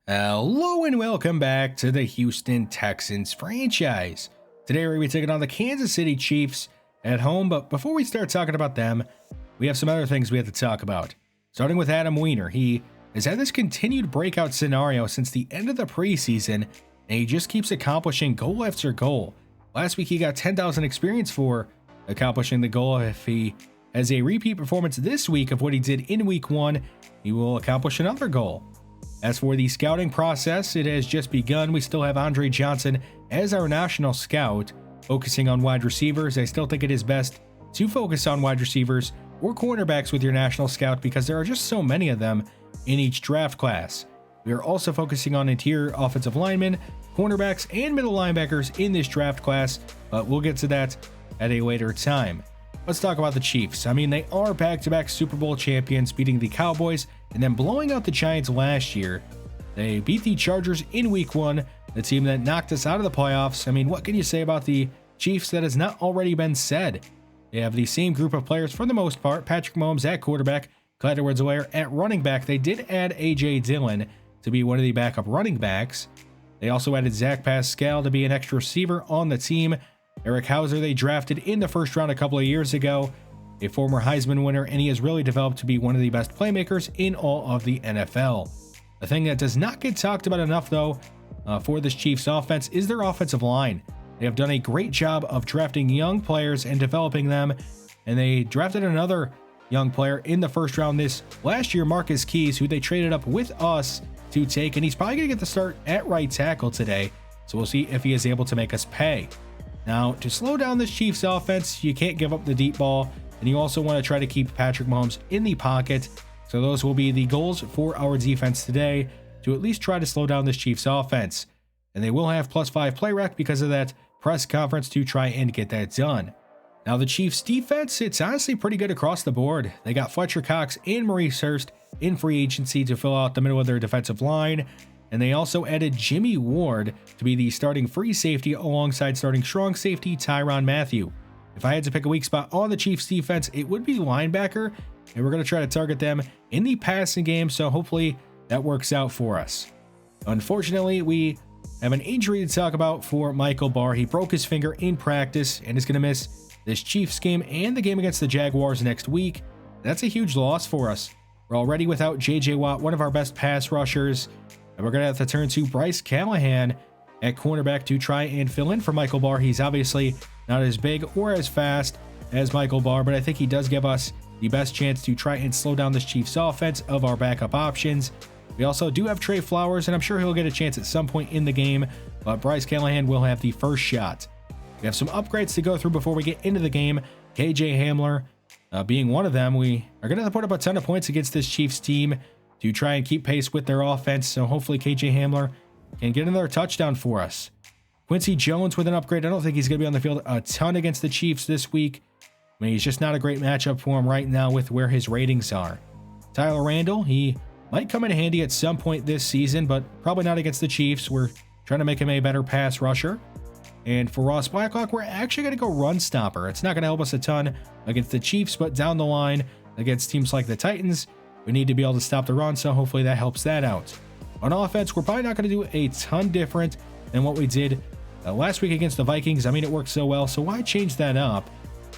Hello and welcome back to the Houston Texans franchise. Today we're going to be taking on the Kansas City Chiefs at home, but before we start talking about them, we have some other things we have to talk about. Starting with Adam Weiner. He has had this continued breakout scenario since the end of the preseason, and he just keeps accomplishing goal after goal. Last week he got 10,000 experience for accomplishing the goal. If he has a repeat performance this week of what he did in week 1, he will accomplish another goal. As for the scouting process, it has just begun. We still have Andre Johnson as our national scout, focusing on wide receivers. I still think it is best to focus on wide receivers or cornerbacks with your national scout because there are just so many of them in each draft class. We are also focusing on interior offensive linemen, cornerbacks, and middle linebackers in this draft class, but we'll get to that at a later time. Let's talk about the Chiefs. I mean, they are back-to-back Super Bowl champions, beating the Cowboys and then blowing out the Giants last year. They beat the Chargers in week 1, the team that knocked us out of the playoffs. I mean, what can you say about the Chiefs that has not already been said? They have the same group of players for the most part. Patrick Mahomes at quarterback, Clyde Edwards-Helaire at running back. They did add A.J. Dillon to be one of the backup running backs. They also added Zach Pascal to be an extra receiver on the team. Eric Hauser they drafted in the first round a couple of years ago, a former Heisman winner, and he has really developed to be one of the best playmakers in all of the NFL. The thing that does not get talked about enough, though, for this Chiefs offense is their offensive line. They have done a great job of drafting young players and developing them, and they drafted another young player in the first round this last year, Marcus Keys, who they traded up with us to take, and he's probably going to get the start at right tackle today, so we'll see if he is able to make us pay. Now, to slow down this Chiefs offense, you can't give up the deep ball, and you also want to try to keep Patrick Mahomes in the pocket. So those will be the goals for our defense today, to at least try to slow down this Chiefs offense. And they will have +5 play rec because of that press conference to try and get that done. Now, the Chiefs defense, it's honestly pretty good across the board. They got Fletcher Cox and Maurice Hurst in free agency to fill out the middle of their defensive line. And they also added Jimmy Ward to be the starting free safety alongside starting strong safety Tyrann Mathieu. If I had to pick a weak spot on the Chiefs defense, it would be linebacker, and we're going to try to target them in the passing game, so hopefully that works out for us. Unfortunately, we have an injury to talk about for Michael BARR. He broke his finger in practice and is going to miss this Chiefs game and the game against the Jaguars next week. That's a huge loss for us. We're already without J.J. Watt, one of our best pass rushers. And we're going to have to turn to Bryce Callahan at cornerback to try and fill in for Michael BARR. He's obviously not as big or as fast as Michael BARR, but I think he does give us the best chance to try and slow down this Chiefs offense of our backup options. We also do have Trey Flowers, and I'm sure he'll get a chance at some point in the game, but Bryce Callahan will have the first shot. We have some upgrades to go through before we get into the game. KJ Hamler being one of them. We are going to put up a ton of points against this Chiefs team to try and keep pace with their offense, so hopefully KJ Hamler can get another touchdown for us. Quincy Jones with an upgrade. I don't think he's going to be on the field a ton against the Chiefs this week. I mean, he's just not a great matchup for him right now with where his ratings are. Tyler Randle, he might come in handy at some point this season, but probably not against the Chiefs. We're trying to make him a better pass rusher. And for Ross Blacklock, we're actually going to go run stopper. It's not going to help us a ton against the Chiefs, but down the line against teams like the Titans, we need to be able to stop the run, so hopefully that helps that out. On offense, we're probably not going to do a ton different than what we did last week against the Vikings. I mean, it worked so well, so why change that up?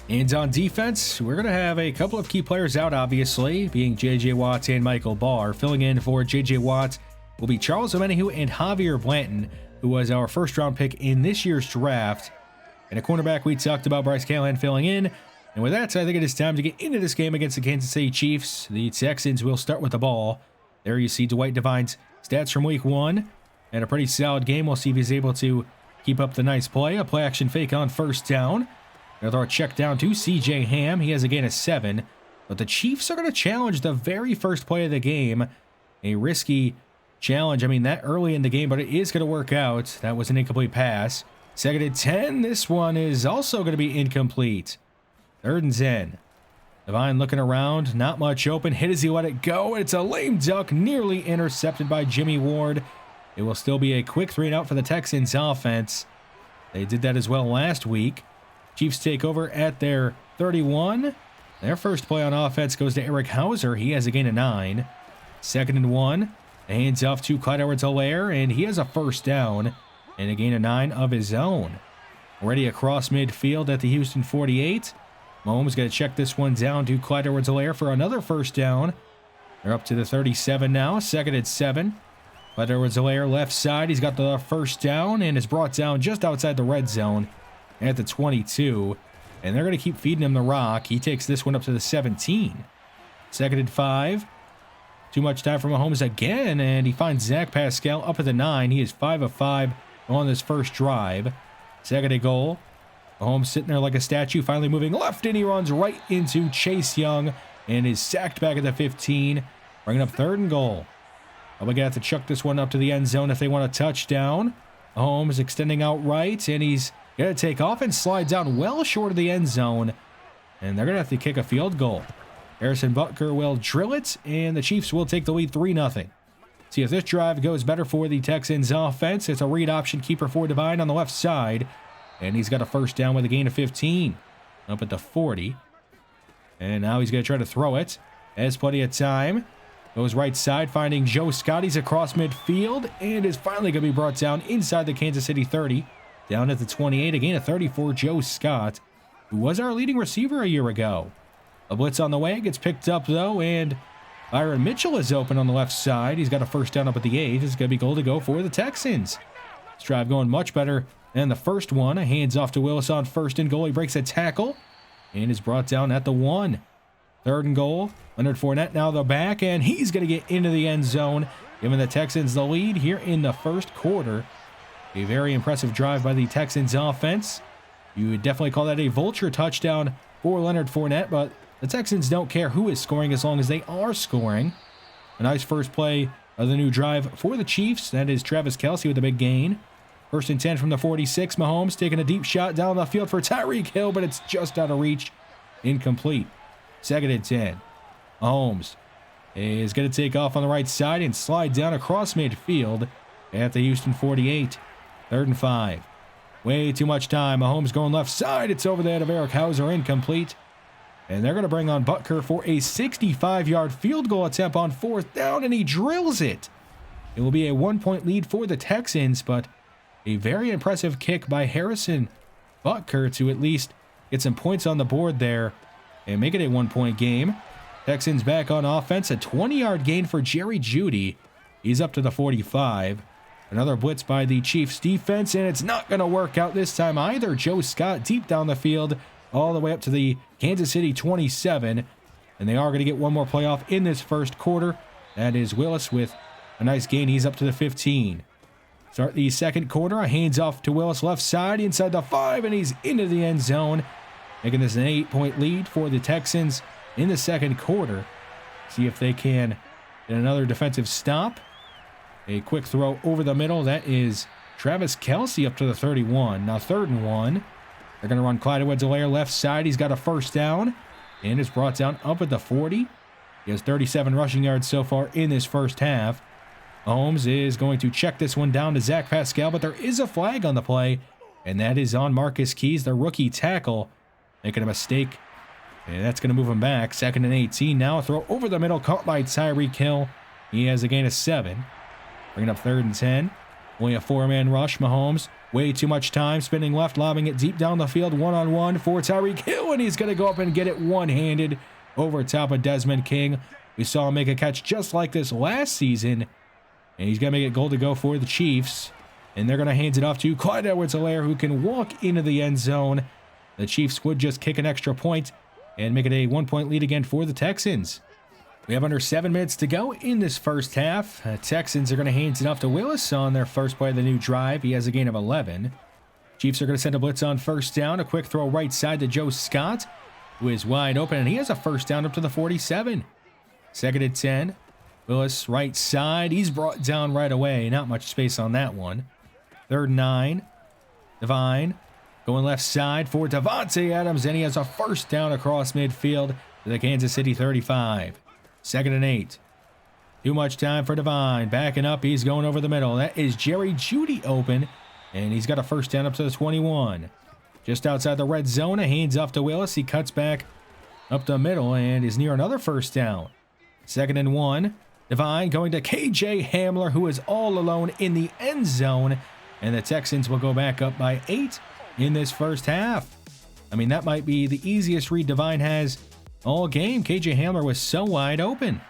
And on defense, we're going to have a couple of key players out, obviously, being J.J. Watt and Michael BARR. Filling in for J.J. Watt will be Charles Omenihu and Javier Blanton, who was our first-round pick in this year's draft. And a cornerback, we talked about Bryce Callahan filling in. And with that, I think it is time to get into this game against the Kansas City Chiefs. The Texans will start with the ball. There you see Dwight Devine's stats from week 1. And a pretty solid game. We'll see if he's able to keep up the nice play. A play-action fake on first down. They'll throw a check down to C.J. Ham. He has a gain of 7. But the Chiefs are going to challenge the very first play of the game. A risky challenge. I mean, that early in the game, but it is going to work out. That was an incomplete pass. Second and 10. This one is also going to be incomplete. Third and 10. Devine looking around. Not much open. Hit as he let it go. It's a lame duck. Nearly intercepted by Jimmy Ward. It will still be a quick 3-and-out for the Texans offense. They did that as well last week. Chiefs take over at their 31. Their first play on offense goes to Eric Hauser. He has a gain of 9. Second and 1. Hands off to Clyde Edwards-Helaire, and he has a first down and a gain of 9 of his own. Already across midfield at the Houston 48. Mahomes going to check this one down to Clyde Edwards-Helaire for another first down. They're up to the 37 now, 2nd and 7. Clyde Edwards-Helaire left side. He's got the first down and is brought down just outside the red zone at the 22. And they're going to keep feeding him the rock. He takes this one up to the 17. 2nd and 5. Too much time for Mahomes again, and he finds Zach Pascal up at the 9. He is 5 of 5 on this first drive. 2nd and goal. Mahomes sitting there like a statue, finally moving left, and he runs right into Chase Young and is sacked back at the 15, bringing up 3rd and goal. Probably going to have to chuck this one up to the end zone if they want a touchdown. Mahomes extending out right, and he's going to take off and slide down well short of the end zone, and they're going to have to kick a field goal. Harrison Butker will drill it, and the Chiefs will take the lead 3-0. See if this drive goes better for the Texans offense. It's a read option keeper for Devine on the left side, and he's got a first down with a gain of 15 up at the 40. And now he's going to try to throw it. Has plenty of time. Goes right side, finding Joe Scott. He's across midfield, and is finally going to be brought down inside the Kansas City 30. Down at the 28, a gain of 30 for Joe Scott, who was our leading receiver a year ago. A blitz on the way, gets picked up though, and Byron Mitchell is open on the left side. He's got a first down up at the 8. It's going to be goal to go for the Texans. This drive going much better than the first one. Hands off to Willis on 1st and goal. He breaks a tackle and is brought down at the 1. 3rd and goal. Leonard Fournette now the back, and he's going to get into the end zone, giving the Texans the lead here in the first quarter. A very impressive drive by the Texans offense. You would definitely call that a vulture touchdown for Leonard Fournette, but the Texans don't care who is scoring as long as they are scoring. A nice first play of the new drive for the Chiefs. That is Travis Kelce with a big gain. 1st and 10 from the 46. Mahomes taking a deep shot down the field for Tyreek Hill, but it's just out of reach. Incomplete. 2nd and 10. Mahomes is going to take off on the right side and slide down across midfield at the Houston 48. 3rd and 5. Way too much time. Mahomes going left side. It's over the head of Eric Hauser. Incomplete. And they're going to bring on Butker for a 65-yard field goal attempt on 4th down, and he drills it. It will be a 1-point lead for the Texans, but a very impressive kick by Harrison Butker to at least get some points on the board there and make it a 1-point game. Texans back on offense. A 20-yard gain for Jerry Jeudy. He's up to the 45. Another blitz by the Chiefs defense, and it's not going to work out this time either. Joe Scott deep down the field, all the way up to the Kansas City 27. And they are going to get one more playoff in this first quarter. That is Willis with a nice gain. He's up to the 15. Start the second quarter. A hands off to Willis left side inside the 5, and he's into the end zone, making this an 8-point lead for the Texans in the second quarter. See if they can get another defensive stop. A quick throw over the middle. That is Travis Kelce up to the 31. Now 3rd and 1. They're going to run Clyde Edwards-Helaire left side. He's got a first down and is brought down up at the 40. He has 37 rushing yards so far in this first half. Mahomes is going to check this one down to Zach Pascal, but there is a flag on the play, and that is on Marcus Keys, the rookie tackle, making a mistake. And that's going to move him back. 2nd and 18 now. A throw over the middle, caught by Tyreek Hill. He has a gain of 7. Bringing up 3rd and 10. Only a 4-man rush. Mahomes, way too much time, spinning left, lobbing it deep down the field, one-on-one for Tyreek Hill, and he's going to go up and get it one-handed over top of Desmond King. We saw him make a catch just like this last season, and he's going to make it goal to go for the Chiefs. And they're going to hand it off to Clyde Edwards-Helaire, who can walk into the end zone. The Chiefs would just kick an extra point and make it a 1-point lead again for the Texans. We have under 7 minutes to go in this first half. Texans are going to hand it off to Willis on their first play of the new drive. He has a gain of 11. Chiefs are going to send a blitz on 1st down. A quick throw right side to Joe Scott, who is wide open, and he has a first down up to the 47. 2nd and 10. Willis right side. He's brought down right away. Not much space on that one. 3rd and 9. Devine going left side for Davante Adams, and he has a first down across midfield to the Kansas City 35. 2nd and 8. Too much time for Devine. Backing up, he's going over the middle. That is Jerry Jeudy open, and he's got a first down up to the 21. Just outside the red zone, a hands off to Willis. He cuts back up the middle and is near another first down. 2nd and 1. Divine going to KJ Hamler, who is all alone in the end zone. And the Texans will go back up by 8 in this first half. I mean, that might be the easiest read Divine has all game. KJ Hamler was so wide open.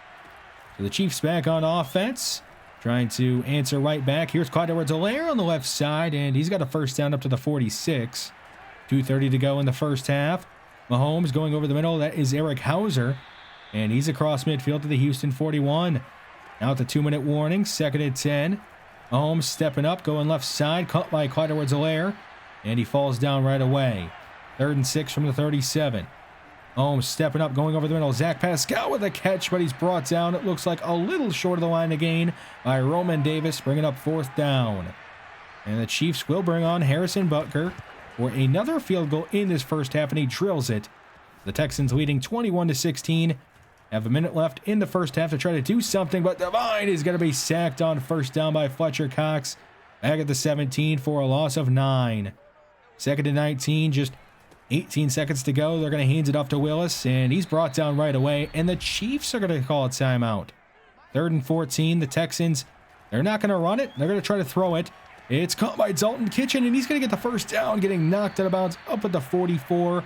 So the Chiefs back on offense, trying to answer right back. Here's Clyde Edwards-Helaire on the left side, and he's got a first down up to the 46. 2:30 to go in the first half. Mahomes going over the middle. That is Eric Hauser. And he's across midfield to the Houston 41. Now at the 2-minute warning, 2nd and 10. Mahomes stepping up, going left side, caught by Clyde Edwards-Helaire. And he falls down right away. 3rd and 6 from the 37. Mahomes stepping up, going over the middle. Zach Pascal with a catch, but he's brought down. It looks like a little short of the line to gain by Roman Davis, bringing up 4th down. And the Chiefs will bring on Harrison Butker for another field goal in this first half, and he drills it. The Texans leading 21-16. Have a minute left in the first half to try to do something, but Divine is going to be sacked on first down by Fletcher Cox. Back at the 17 for a loss of 9. 2nd and 19, just 18 seconds to go. They're going to hand it off to Willis, and he's brought down right away, and the Chiefs are going to call a timeout. 3rd and 14, the Texans, they're not going to run it. They're going to try to throw it. It's caught by Dalton Kitchen, and he's going to get the first down, getting knocked out of bounds up at the 44.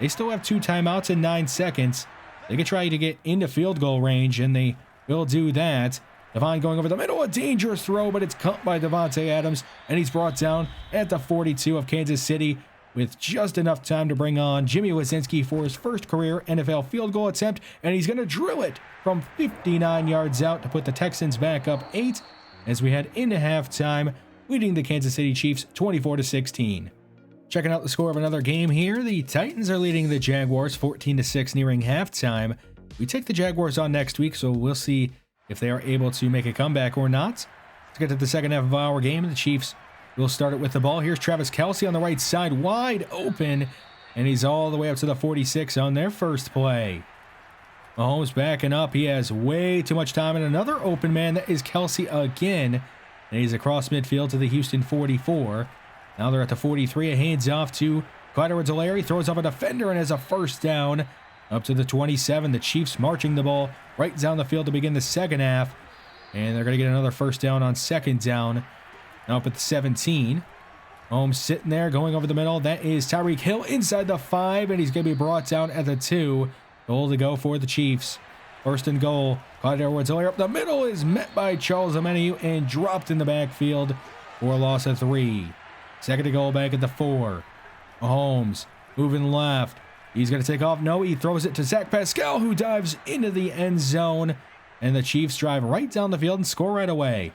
They still have 2 timeouts and 9 seconds. They can try to get into field goal range, and they will do that. Divine going over the middle, a dangerous throw, but it's caught by Davante Adams, and he's brought down at the 42 of Kansas City with just enough time to bring on Jimmy Wazinski for his first career NFL field goal attempt, and he's going to drill it from 59 yards out to put the Texans back up 8 as we head into halftime, leading the Kansas City Chiefs 24-16. Checking out the score of another game here, the Titans are leading the Jaguars 14-6 nearing halftime. We take the Jaguars on next week, so we'll see if they are able to make a comeback or not. Let's get to the second half of our game. The Chiefs will start it with the ball. Here's Travis Kelce on the right side, wide open, and he's all the way up to the 46 on their first play. Mahomes backing up. He has way too much time, and another open man. That is Kelce again, and he's across midfield to the Houston 44. Now they're at the 43. A hands off to Clyde Edwards-Helaire. He throws off a defender and has a first down up to the 27. The Chiefs marching the ball right down the field to begin the second half. And they're going to get another first down on 2nd down. Now up at the 17. Holmes sitting there going over the middle. That is Tyreek Hill inside the 5, and he's going to be brought down at the 2. Goal to go for the Chiefs. 1st and goal. Clyde Edwards-Helaire up the middle is met by Charles Omenihu and dropped in the backfield for a loss of 3. 2nd and goal back at the 4. Mahomes moving left. He's going to take off. No, he throws it to Zach Pascal, who dives into the end zone. And the Chiefs drive right down the field and score right away.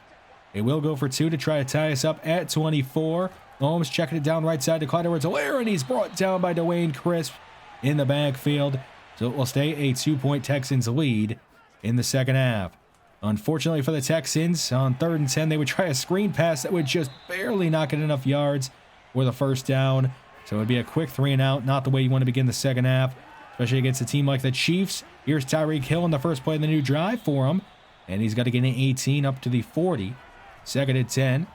They will go for 2 to try to tie us up at 24. Mahomes checking it down right side to Clyde Edwards-Helaire, and he's brought down by Dwayne Crisp in the backfield. So it will stay a 2-point Texans lead in the second half. Unfortunately for the Texans, on 3rd and 10, they would try a screen pass that would just barely knock it enough yards for the first down. So it would be a quick 3 and out, not the way you want to begin the second half, especially against a team like the Chiefs. Here's Tyreek Hill in the first play of the new drive for him, and he's got to get an 18 up to the 40. 2nd and 10.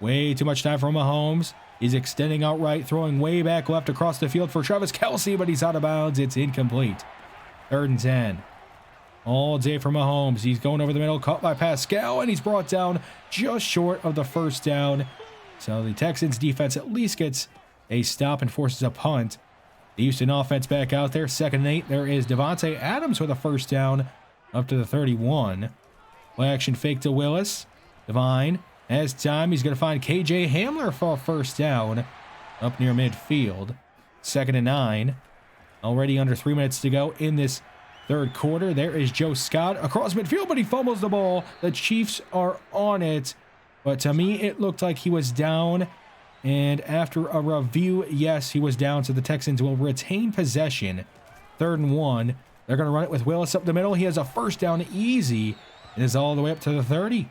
Way too much time for Mahomes. He's extending outright, throwing way back left across the field for Travis Kelce, but he's out of bounds. It's incomplete. 3rd and 10. All day for Mahomes. He's going over the middle, caught by Pascal, and he's brought down just short of the first down. So the Texans defense at least gets a stop and forces a punt. The Houston offense back out there. 2nd and 8. There is Davante Adams with a first down up to the 31. Play action fake to Willis. Divine has time. He's going to find KJ Hamler for a first down up near midfield. 2nd and 9. Already under 3 minutes to go in this third quarter. There is Joe Scott across midfield, but he fumbles the ball. The Chiefs are on it. But to me, it looked like he was down. And after a review, yes, he was down. So the Texans will retain possession. 3rd and 1. They're going to run it with Willis up the middle. He has a first down easy. It is all the way up to the 30.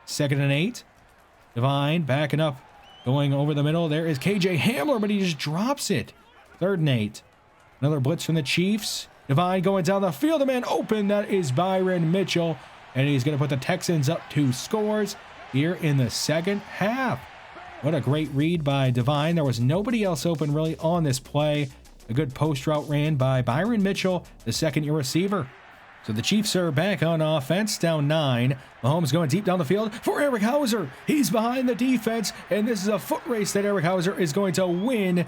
2nd and 8. Divine backing up, going over the middle. There is KJ Hamler, but he just drops it. 3rd and 8. Another blitz from the Chiefs. Divine going down the field. A man open. That is Byron Mitchell. And he's going to put the Texans up 2 scores here in the second half. What a great read by Divine. There was nobody else open really on this play. A good post route ran by Byron Mitchell, the second-year receiver. So the Chiefs are back on offense, down 9. Mahomes going deep down the field for Eric Hauser. He's behind the defense, and this is a foot race that Eric Hauser is going to win.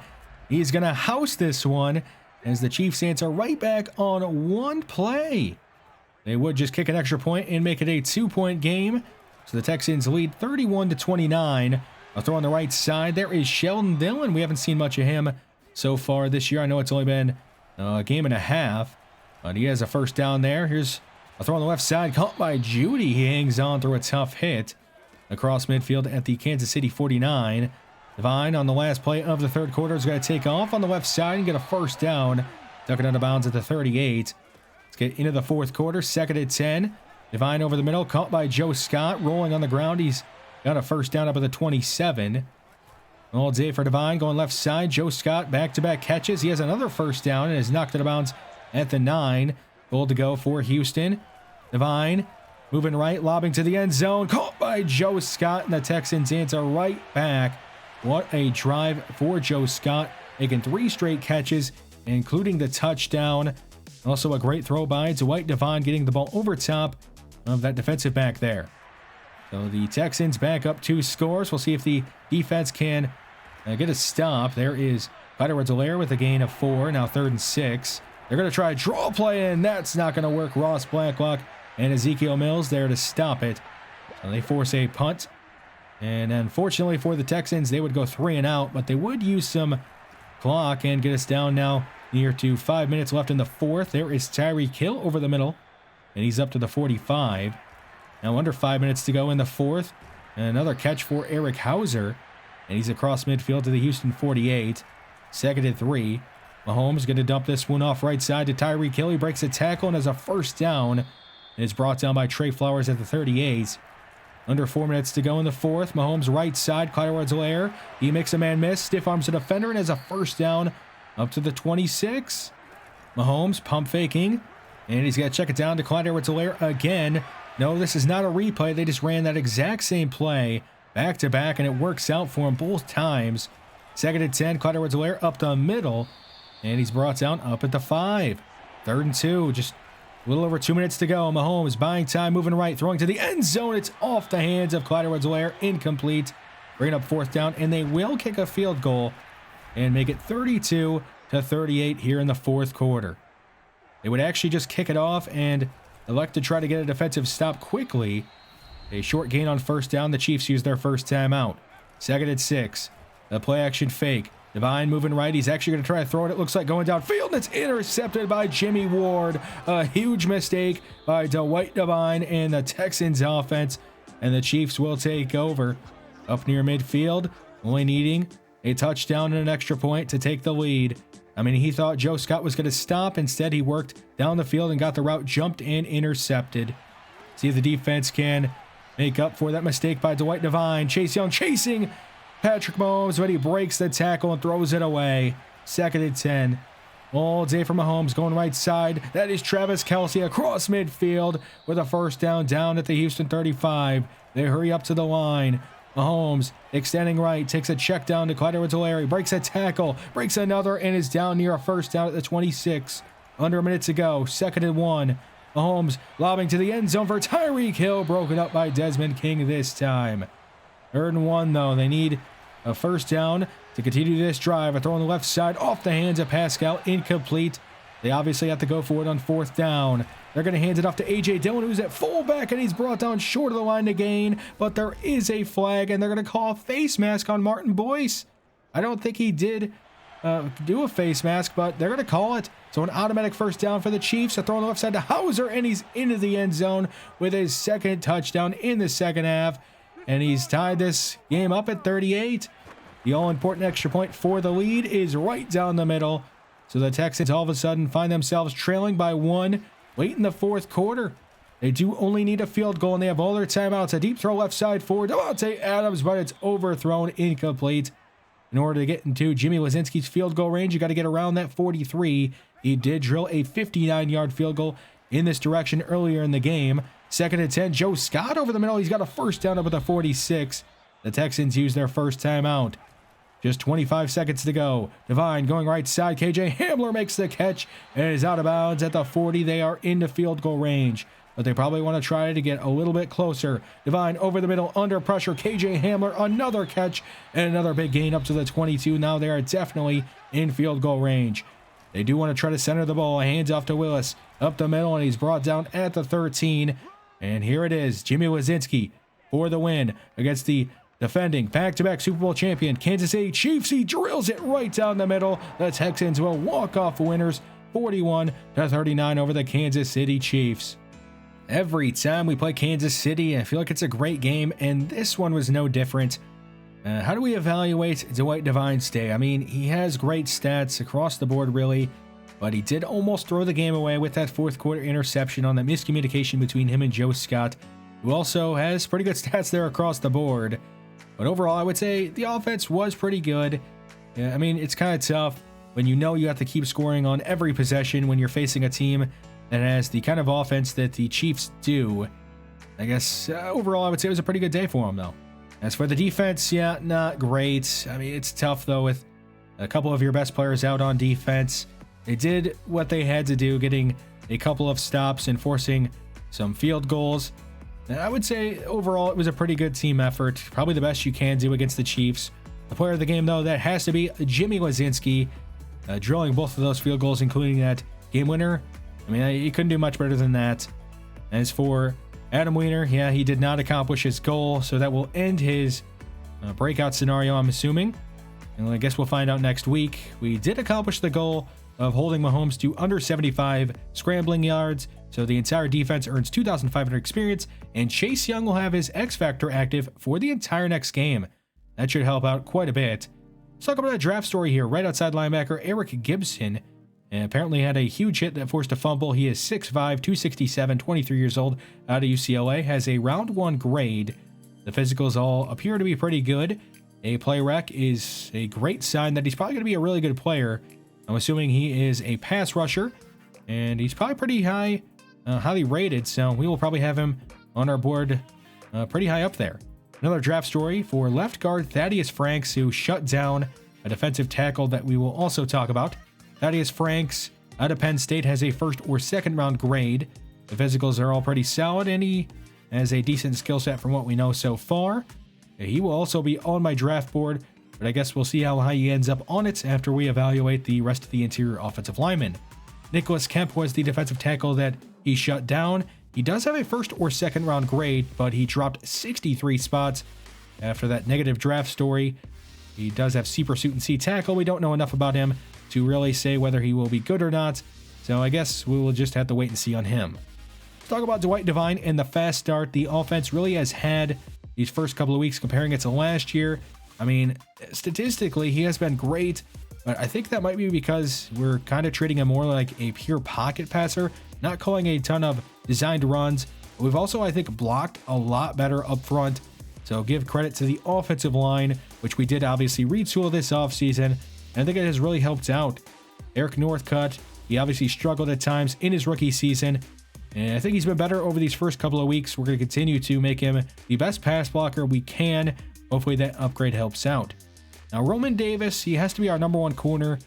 He's going to house this one as the Chiefs answer right back on one play. They would just kick an extra point and make it a 2-point game. So the Texans lead 31-29. A throw on the right side. There is Sheldon Dillon. We haven't seen much of him so far this year. I know it's only been a game and a half, but he has a first down there. Here's a throw on the left side caught by Judy. He hangs on through a tough hit across midfield at the Kansas City 49. Devine on the last play of the third quarter is going to take off on the left side and get a first down. Tuck it out of bounds at the 38. Let's get into the fourth quarter. 2nd and 10. Devine over the middle, caught by Joe Scott, rolling on the ground. He's got a first down up at the 27. All day for Devine, going left side. Joe Scott, back-to-back catches. He has another first down and is knocked out of bounds at the 9. Goal to go for Houston. Devine moving right, lobbing to the end zone. Caught by Joe Scott, and the Texans answer right back. What a drive for Joe Scott, making 3 straight catches, including the touchdown. Also a great throw by Dwight Devine, getting the ball over top of that defensive back there. So the Texans back up 2 scores. We'll see if the defense can get a stop. There is Edwards-Helaire with a gain of 4. Now 3rd and 6. They're going to try a draw play, and that's not going to work. Ross Blacklock and Ezekiel Mills there to stop it. So they force a punt. And unfortunately for the Texans, they would go 3 and out, but they would use some clock and get us down now near to 5 minutes left in the 4th. There is Tyreek Hill over the middle, and he's up to the 45. Now under 5 minutes to go in the 4th. And another catch for Eric Hauser, and he's across midfield to the Houston 48. 2nd and 3. Mahomes going to dump this one off right side to Tyreek Hill. He breaks a tackle and has a first down. And it's brought down by Trey Flowers at the 38. Under 4 minutes to go in the 4th. Mahomes right side, Clyde Edwards-Helaire. He makes a man miss, stiff arms the defender, and has a first down up to the 26. Mahomes pump faking, and he's got to check it down to Clyde Edwards-Helaire again. No, this is not a replay. They just ran that exact same play back to back, and it works out for him both times. 2nd and 10, Clyde Edwards-Helaire up the middle, and he's brought down up at the 5. 3rd and 2, just a little over 2 minutes to go. Mahomes buying time, moving right, throwing to the end zone. It's off the hands of Clyde Edwards-Helaire, incomplete. Bringing up 4th down, and they will kick a field goal and make it 32-38 here in the 4th quarter. They would actually just kick it off and elect to try to get a defensive stop quickly. A short gain on 1st down. The Chiefs use their first timeout. 2nd and 6. The play action fake. Devine moving right. He's actually going to try to throw it. It looks like going downfield, and it's intercepted by Jimmy Ward. A huge mistake by Dwight Devine and the Texans offense. And the Chiefs will take over up near midfield, only needing a touchdown and an extra point to take the lead. I mean, he thought Joe Scott was going to stop. Instead, he worked down the field and got the route jumped and intercepted. See if the defense can make up for that mistake by Dwight Devine. Chase Young chasing Patrick Mahomes, but he breaks the tackle and throws it away. 2nd and 10. All day for Mahomes going right side. That is Travis Kelce across midfield with a first down at the Houston 35. They hurry up to the line. Mahomes extending right, takes a check down to Clyde Edwards-Helaire, breaks a tackle, breaks another, and is down near a first down at the 26. Under a minute to go. 2nd and 1. Mahomes lobbing to the end zone for Tyreek Hill, broken up by Desmond King this time. 3rd and 1 though. They need a first down to continue this drive. A throw on the left side off the hands of Pascal, incomplete. They obviously have to go for it on 4th down. They're going to hand it off to A.J. Dillon, who's at fullback, and he's brought down short of the line to gain. But there is a flag, and they're going to call a face mask on Martin Boyce. I don't think he did do a face mask, but they're going to call it. So an automatic first down for the Chiefs. A throw on the left side to Hauser, and he's into the end zone with his 2nd touchdown in the 2nd half. And he's tied this game up at 38. The all-important extra point for the lead is right down the middle. So the Texans all of a sudden find themselves trailing by 1 late in the 4th quarter. They do only need a field goal, and they have all their timeouts. A deep throw left side for Devontae Adams, but it's overthrown, incomplete. In order to get into Jimmy Lazinski's field goal range, you got to get around that 43. He did drill a 59-yard field goal in this direction earlier in the game. 2nd and 10, Joe Scott over the middle. He's got a first down up at the 46. The Texans use their first timeout. Just 25 seconds to go. Divine going right side. KJ Hamler makes the catch and is out of bounds at the 40. They are into field goal range, but they probably want to try to get a little bit closer. Divine over the middle under pressure. KJ Hamler, another catch and another big gain up to the 22. Now they are definitely in field goal range. They do want to try to center the ball. Hands off to Willis up the middle, and he's brought down at the 13. And here it is. Jimmy Wazinski for the win against the defending back-to-back Super Bowl champion Kansas City Chiefs. He drills it right down the middle. The Texans will walk off winners 41-39 over the Kansas City Chiefs. Every time we play Kansas City, I feel like it's a great game, and this one was no different. How do we evaluate Dwight Divine's day? I mean, he has great stats across the board, really, but he did almost throw the game away with that fourth quarter interception on that miscommunication between him and Joe Scott, who also has pretty good stats there across the board. But overall, I would say the offense was pretty good. I mean, it's kind of tough when you know you have to keep scoring on every possession when you're facing a team that has the kind of offense that the Chiefs do. I guess overall, I would say it was a pretty good day for them, though. As for the defense, yeah, not great. I mean, it's tough, though, with a couple of your best players out on defense. They did what they had to do, getting a couple of stops and forcing some field goals. I would say overall it was a pretty good team effort. Probably the best you can do against the Chiefs. The player of the game, though, that has to be Jimmy Wazinski, drilling both of those field goals, including that game winner. I mean, he couldn't do much better than that. As for Adam Weiner, yeah, he did not accomplish his goal, so that will end his breakout scenario, I'm assuming. And I guess we'll find out next week. We did accomplish the goal of holding Mahomes to under 75 scrambling yards, so the entire defense earns 2,500 experience, and Chase Young will have his X Factor active for the entire next game. That should help out quite a bit. Let's talk about a draft story here. Right outside linebacker Eric Gibson, and apparently had a huge hit that forced a fumble. He is 6'5", 267, 23 years old, out of UCLA, has a round 1 grade. The physicals all appear to be pretty good. A play rec is a great sign that he's probably going to be a really good player. I'm assuming he is a pass rusher, and he's probably pretty highly rated, so we will probably have him on our board pretty high up there. Another draft story for left guard Thaddeus Franks, who shut down a defensive tackle that we will also talk about. Thaddeus Franks out of Penn State has a first or second round grade. The physicals are all pretty solid, and he has a decent skill set from what we know so far. He will also be on my draft board, but I guess we'll see how high he ends up on it after we evaluate the rest of the interior offensive linemen. Nicholas Kemp was the defensive tackle that he shut down. He does have a first or second round grade, but he dropped 63 spots after that negative draft story. He does have C pursuit and C tackle. We don't know enough about him to really say whether he will be good or not, so I guess we will just have to wait and see on him. Let's talk about Dwight Divine and the fast start the offense really has had these first couple of weeks comparing it to last year. I mean, statistically, he has been great, but I think that might be because we're kind of treating him more like a pure pocket passer, not calling a ton of designed runs. We've also, I think, blocked a lot better up front, so give credit to the offensive line, which we did obviously retool this offseason, and I think it has really helped out. Eric Northcutt, he obviously struggled at times in his rookie season, and I think he's been better over these first couple of weeks. We're going to continue to make him the best pass blocker we can. Hopefully that upgrade helps out. Now, Roman Davis, he has to be our number 1 corner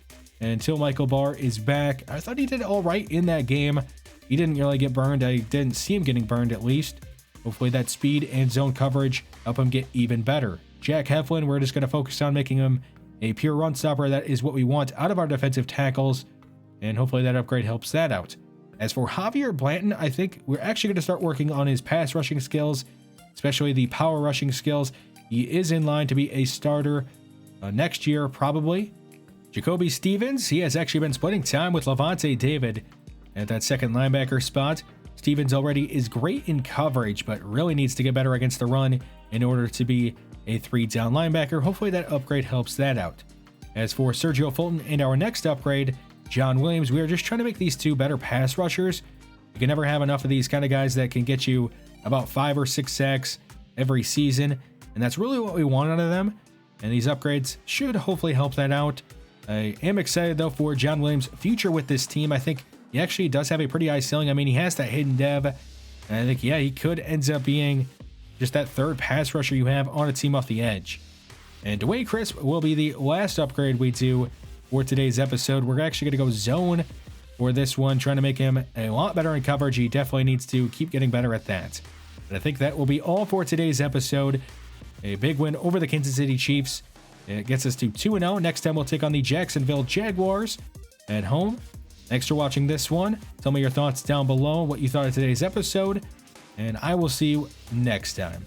until Michael BARR is back. I thought he did all right in that game. He didn't really get burned. I didn't see him getting burned, at least. Hopefully that speed and zone coverage help him get even better. Jack Heflin, we're just going to focus on making him a pure run stopper. That is what we want out of our defensive tackles, and hopefully that upgrade helps that out. As for Javier Blanton, I think we're actually going to start working on his pass rushing skills, especially the power rushing skills. He is in line to be a starter next year, probably. Jacoby Stevens, he has actually been splitting time with Levante David at that second linebacker spot. Stevens already is great in coverage, but really needs to get better against the run in order to be a 3-down linebacker. Hopefully that upgrade helps that out. As for Sergio Fulton and our next upgrade, John Williams, we are just trying to make these two better pass rushers. You can never have enough of these kind of guys that can get you about 5 or 6 sacks every season, and that's really what we want out of them, and these upgrades should hopefully help that out. I am excited, though, for John Williams' future with this team. I think he actually does have a pretty high ceiling. I mean, he has that hidden dev, and I think, yeah, he could end up being just that third pass rusher you have on a team off the edge. And Dwayne Crisp will be the last upgrade we do for today's episode. We're actually going to go zone for this one, trying to make him a lot better in coverage. He definitely needs to keep getting better at that. And I think that will be all for today's episode. A big win over the Kansas City Chiefs. It gets us to 2-0. Next time we'll take on the Jacksonville Jaguars at home. Thanks for watching this one. Tell me your thoughts down below, what you thought of today's episode, and I will see you next time.